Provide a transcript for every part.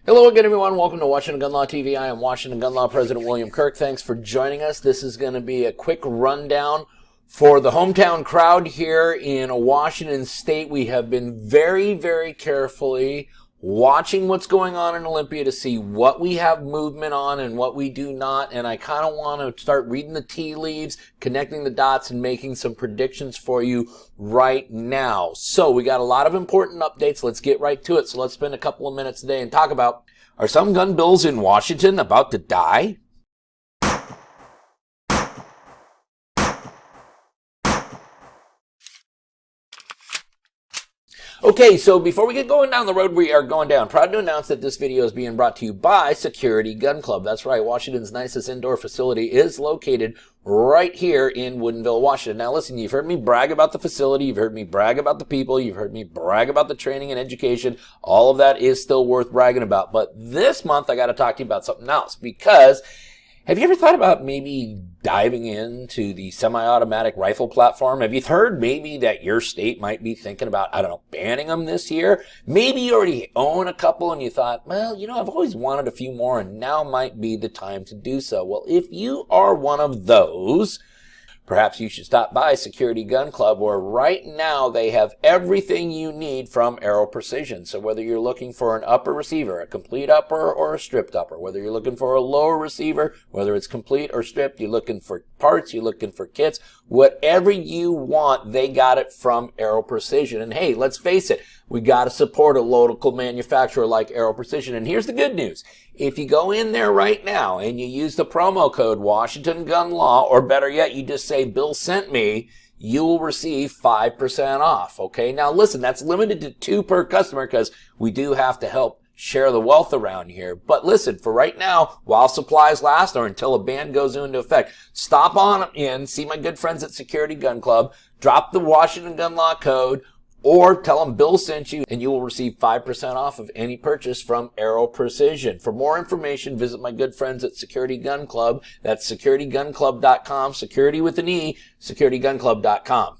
Hello again, everyone. Welcome to Washington Gun Law TV. I am Washington Gun Law President William Kirk. Thanks for joining us. This is going to be a quick rundown for the hometown crowd here in Washington State. We have been very carefully watching what's going on in Olympia to see what we have movement on and what we do not. And I kind of want to start reading the tea leaves, connecting the dots, and making some predictions for you right now. So we got a lot of important updates. Let's get right to it. So let's spend a couple of minutes today and talk about, are some gun bills in Washington about to die? Okay, so before we get going down the road we are going down, proud to announce that this video is being brought to you by Security Gun Club. That's right, Washington's nicest indoor facility is located right here in Woodinville, Washington. Now listen, you've heard me brag about the facility, you've heard me brag about the people, you've heard me brag about the training and education. All of that is still worth bragging about. But this month I got to talk to you about something else, because have you ever thought about maybe diving into the semi-automatic rifle platform? Have you heard maybe that your state might be thinking about, I don't know, banning them this year? Maybe you already own a couple and you thought, well, you know, I've always wanted a few more and now might be the time to do so. Well, if you are one of those, perhaps you should stop by Security Gun Club, where right now they have everything you need from Aero Precision. So whether you're looking for an upper receiver, a complete upper or a stripped upper, whether you're looking for a lower receiver, whether it's complete or stripped, you're looking for parts, you're looking for kits, whatever you want, they got it from Aero Precision. And hey, let's face it, we got to support a local manufacturer like Aero Precision. And here's the good news. If you go in there right now and you use the promo code Washington Gun Law, or better yet, you just say Bill sent me, you will receive 5% off. Okay, now listen, that's limited to 2 per customer because we do have to help share the wealth around here. But listen, for right now, while supplies last or until a ban goes into effect, stop on in, see my good friends at Security Gun Club, drop the Washington Gun Law code, or tell them Bill sent you, and you will receive 5% off of any purchase from Aero Precision. For more information, visit my good friends at Security Gun Club. That's securitygunclub.com, security with an E, securitygunclub.com.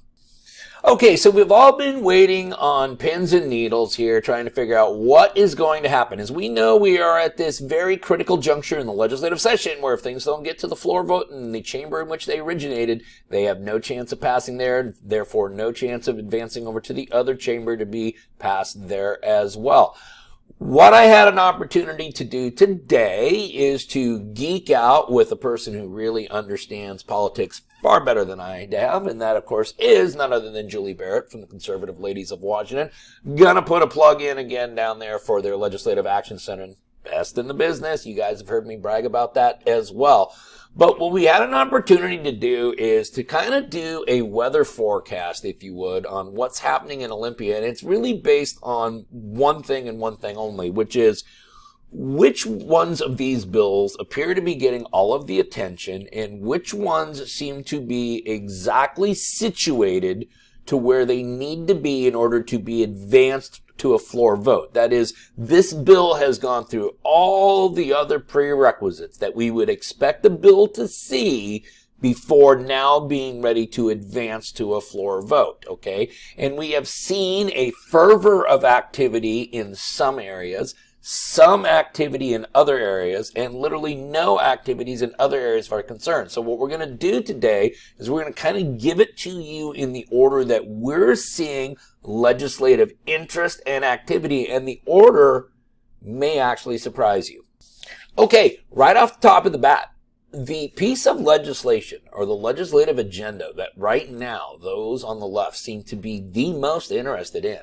Okay, so we've all been waiting on pins and needles here, trying to figure out what is going to happen. As we know, we are at this very critical juncture in the legislative session where if things don't get to the floor vote in the chamber in which they originated, they have no chance of passing there, therefore no chance of advancing over to the other chamber to be passed there as well. What I had an opportunity to do today is to geek out with a person who really understands politics far better than I have, and that, of course, is none other than Julie Barrett from the Conservative Ladies of Washington. Gonna put a plug in again down there for their Legislative Action Center. Best in the business. You guys have heard me brag about that as well. But what we had an opportunity to do is to kind of do a weather forecast, if you would, on what's happening in Olympia. And it's really based on one thing and one thing only, which is which ones of these bills appear to be getting all of the attention and which ones seem to be exactly situated to where they need to be in order to be advanced to a floor vote. That is, this bill has gone through all the other prerequisites that we would expect the bill to see before now being ready to advance to a floor vote, okay? And we have seen a fervor of activity in some areas, some activity in other areas, and literally no activities in other areas of our concern. So what we're going to do today is we're going to kind of give it to you in the order that we're seeing legislative interest and activity, and the order may actually surprise you. Okay, right off the top of the bat, the piece of legislation or the legislative agenda that right now those on the left seem to be the most interested in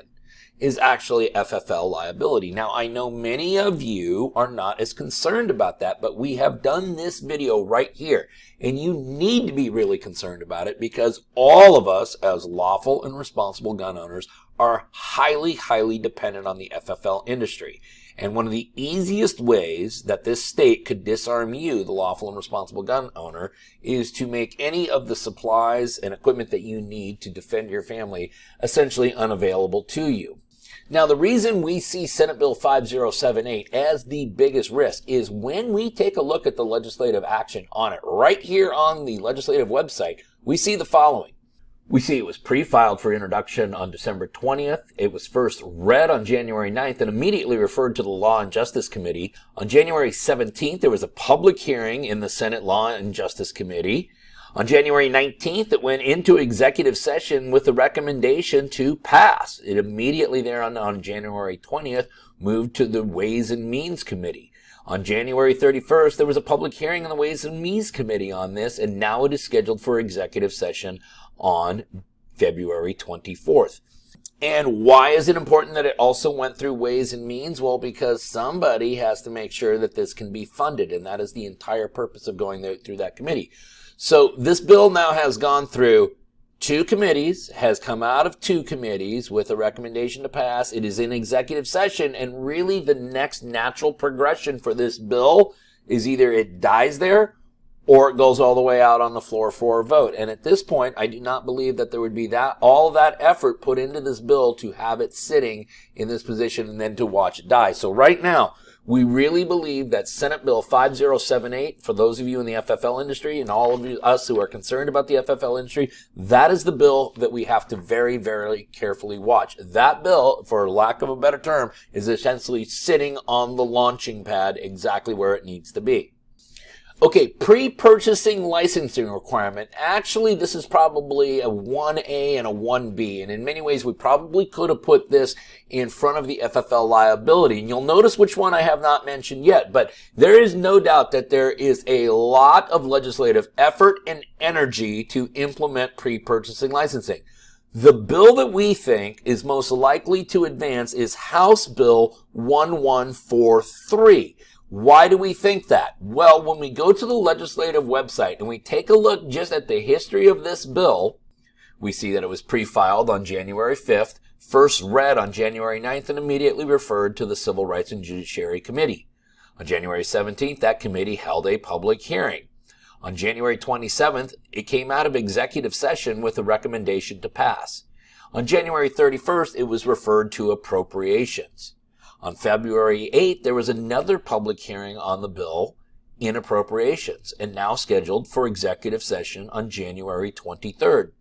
is actually FFL liability. Now, I know many of you are not as concerned about that, but we have done this video right here, and you need to be really concerned about it because all of us as lawful and responsible gun owners are highly dependent on the FFL industry. And one of the easiest ways that this state could disarm you, the lawful and responsible gun owner, is to make any of the supplies and equipment that you need to defend your family essentially unavailable to you. Now, the reason we see Senate Bill 5078 as the biggest risk is when we take a look at the legislative action on it right here on the legislative website, we see the following. We see it was pre-filed for introduction on December 20th. It was first read on January 9th and immediately referred to the Law and Justice Committee. On January 17th, there was a public hearing in the Senate Law and Justice Committee. On January 19th, it went into executive session with the recommendation to pass. It immediately there on January 20th moved to the Ways and Means Committee. On January 31st, there was a public hearing in the Ways and Means Committee on this, and now it is scheduled for executive session on February 24th. And why is it important that it also went through Ways and Means? Well, because somebody has to make sure that this can be funded, and that is the entire purpose of going through that committee. So this bill now has gone through 2 committees, has come out of 2 committees with a recommendation to pass. It is in executive session, and really the next natural progression for this bill is either it dies there or it goes all the way out on the floor for a vote. And at this point, I do not believe that there would be all that effort put into this bill to have it sitting in this position and then to watch it die. So right now, we really believe that Senate Bill 5078, for those of you in the FFL industry and all of us who are concerned about the FFL industry, that is the bill that we have to very, very carefully watch. That bill, for lack of a better term, is essentially sitting on the launching pad exactly where it needs to be. Okay, pre-purchasing licensing requirement. Actually, this is probably a 1A and a 1B, and in many ways, we probably could have put this in front of the FFL liability. And you'll notice which one I have not mentioned yet, but there is no doubt that there is a lot of legislative effort and energy to implement pre-purchasing licensing. The bill that we think is most likely to advance is House Bill 1143. Why do we think that? Well, when we go to the legislative website and we take a look just at the history of this bill, we see that it was pre-filed on January 5th, first read on January 9th, and immediately referred to the Civil Rights and Judiciary Committee. On January 17th, that committee held a public hearing. On January 27th, it came out of executive session with a recommendation to pass. On January 31st, it was referred to appropriations. On February 8th, there was another public hearing on the bill in appropriations, and now scheduled for executive session on January 23rd.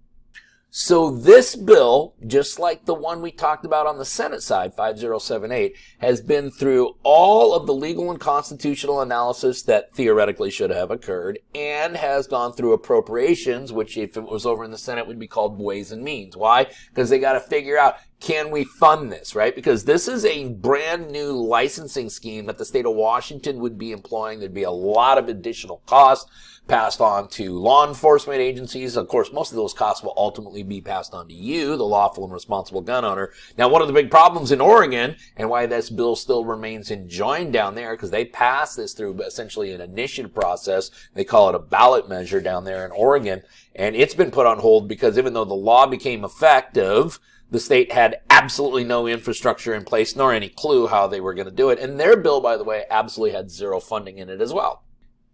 So this bill, just like the one we talked about on the Senate side, 5078, has been through all of the legal and constitutional analysis that theoretically should have occurred, and has gone through appropriations, which if it was over in the Senate would be called Ways and Means. Why? Because they got to figure out, can we fund this, right? Because this is a brand new licensing scheme that the state of Washington would be employing. There'd be a lot of additional costs passed on to law enforcement agencies. Of course, most of those costs will ultimately be passed on to you, the lawful and responsible gun owner. Now, one of the big problems in Oregon, and why this bill still remains enjoined down there, because they passed this through essentially an initiative process. They call it a ballot measure down there in Oregon. And it's been put on hold because even though the law became effective, the state had absolutely no infrastructure in place, nor any clue how they were going to do it. And their bill, by the way, absolutely had zero funding in it as well.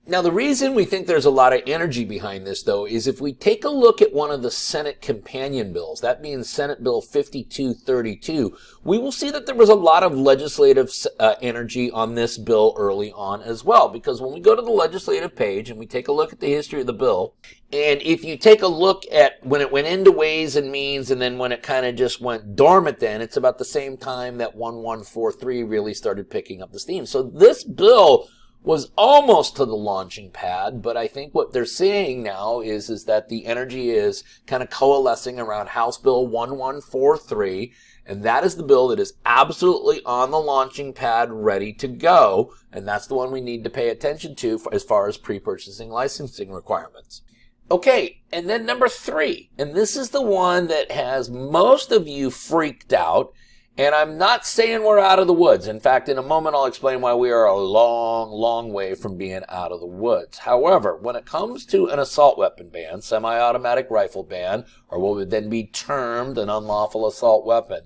Now, the reason we think there's a lot of energy behind this, though, is if we take a look at one of the Senate companion bills, that being Senate Bill 5232, we will see that there was a lot of legislative energy on this bill early on as well. Because when we go to the legislative page and we take a look at the history of the bill, and if you take a look at when it went into Ways and Means and then when it kind of just went dormant then, it's about the same time that 1143 really started picking up the steam. So this bill was almost to the launching pad, but I think what they're seeing now is that the energy is kind of coalescing around House Bill 1143, and that is the bill that is absolutely on the launching pad ready to go, and that's the one we need to pay attention to as far as pre-purchasing licensing requirements. Okay, and then number 3, and this is the one that has most of you freaked out. And I'm not saying we're out of the woods. In fact, in a moment, I'll explain why we are a long, long way from being out of the woods. However, when it comes to an assault weapon ban, semi-automatic rifle ban, or what would then be termed an unlawful assault weapon,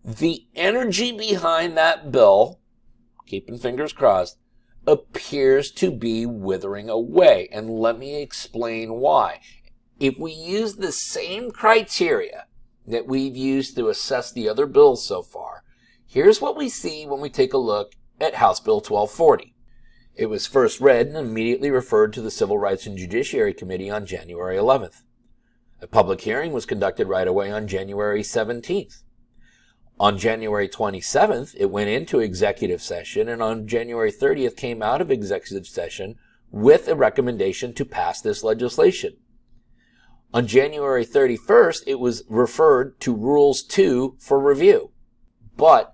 the energy behind that bill, keeping fingers crossed, appears to be withering away. And let me explain why. If we use the same criteria that we've used to assess the other bills so far, here's what we see when we take a look at House Bill 1240. It was first read and immediately referred to the Civil Rights and Judiciary Committee on January 11th. A public hearing was conducted right away on January 17th. On January 27th, it went into executive session, and on January 30th came out of executive session with a recommendation to pass this legislation. On January 31st, it was referred to Rules 2 for review. But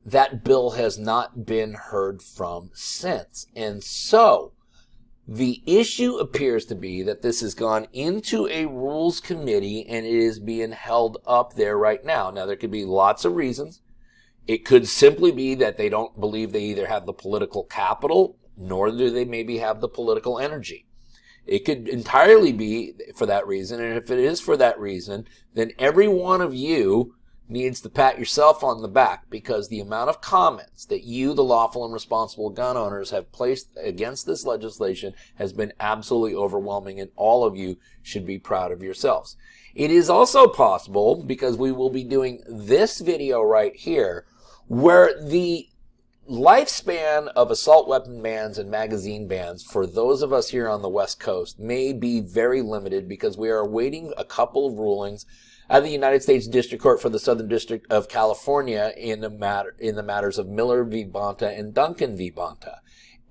that bill has not been heard from since. And so, the issue appears to be that this has gone into a rules committee and it is being held up there right now. Now, there could be lots of reasons. It could simply be that they don't believe they either have the political capital, nor do they maybe have the political energy. It could entirely be for that reason. And if it is for that reason, then every one of you needs to pat yourself on the back, because the amount of comments that you, the lawful and responsible gun owners, have placed against this legislation has been absolutely overwhelming, and all of you should be proud of yourselves. It is also possible, because we will be doing this video right here, where the lifespan of assault weapon bans and magazine bans for those of us here on the West Coast may be very limited, because we are awaiting a couple of rulings out of the United States District Court for the Southern District of California in the matters of Miller v. Bonta and Duncan v. Bonta.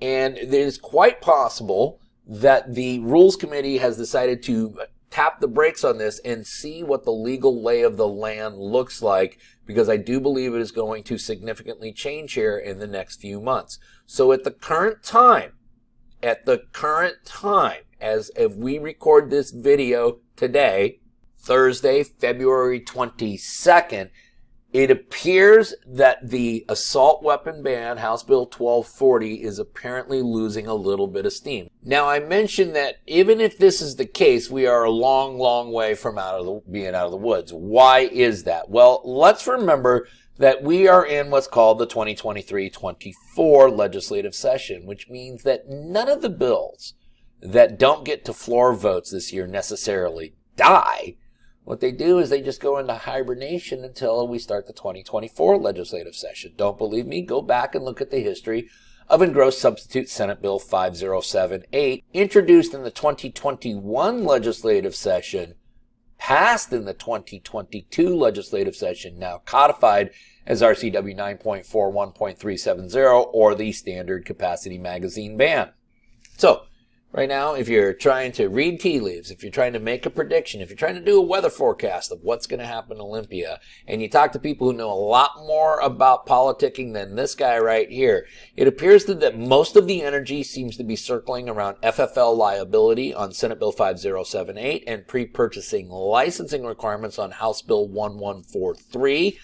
And it is quite possible that the Rules Committee has decided to tap the brakes on this and see what the legal lay of the land looks like, because I do believe it is going to significantly change here in the next few months. So at the current time, as if we record this video today, Thursday, February 22nd, it appears that the assault weapon ban, House Bill 1240, is apparently losing a little bit of steam. Now, I mentioned that even if this is the case, we are a long, long way from being out of the woods. Why is that? Well, let's remember that we are in what's called the 2023-24 legislative session, which means that none of the bills that don't get to floor votes this year necessarily die. What they do is they just go into hibernation until we start the 2024 legislative session. Don't believe me? Go back and look at the history of Engrossed Substitute Senate Bill 5078, introduced in the 2021 legislative session, passed in the 2022 legislative session, now codified as RCW 9.41.370, or the Standard Capacity Magazine Ban. So, right now, if you're trying to read tea leaves, if you're trying to make a prediction, if you're trying to do a weather forecast of what's going to happen in Olympia, and you talk to people who know a lot more about politicking than this guy right here, it appears that most of the energy seems to be circling around FFL liability on Senate Bill 5078 and pre-purchasing licensing requirements on House Bill 1143.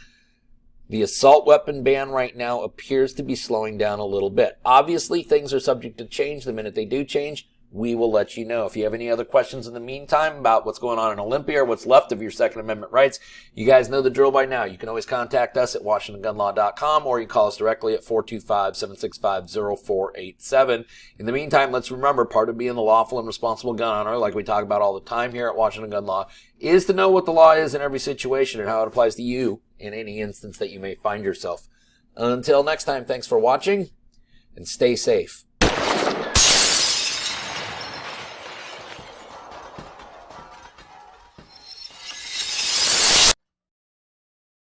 The assault weapon ban right now appears to be slowing down a little bit. Obviously, things are subject to change. The minute they do change, we will let you know. If you have any other questions in the meantime about what's going on in Olympia or what's left of your Second Amendment rights, you guys know the drill by now. You can always contact us at WashingtonGunLaw.com, or you can call us directly at 425-765-0487. In the meantime, let's remember, part of being the lawful and responsible gun owner, like we talk about all the time here at Washington Gun Law, is to know what the law is in every situation and how it applies to you in any instance that you may find yourself. Until next time, thanks for watching, and stay safe.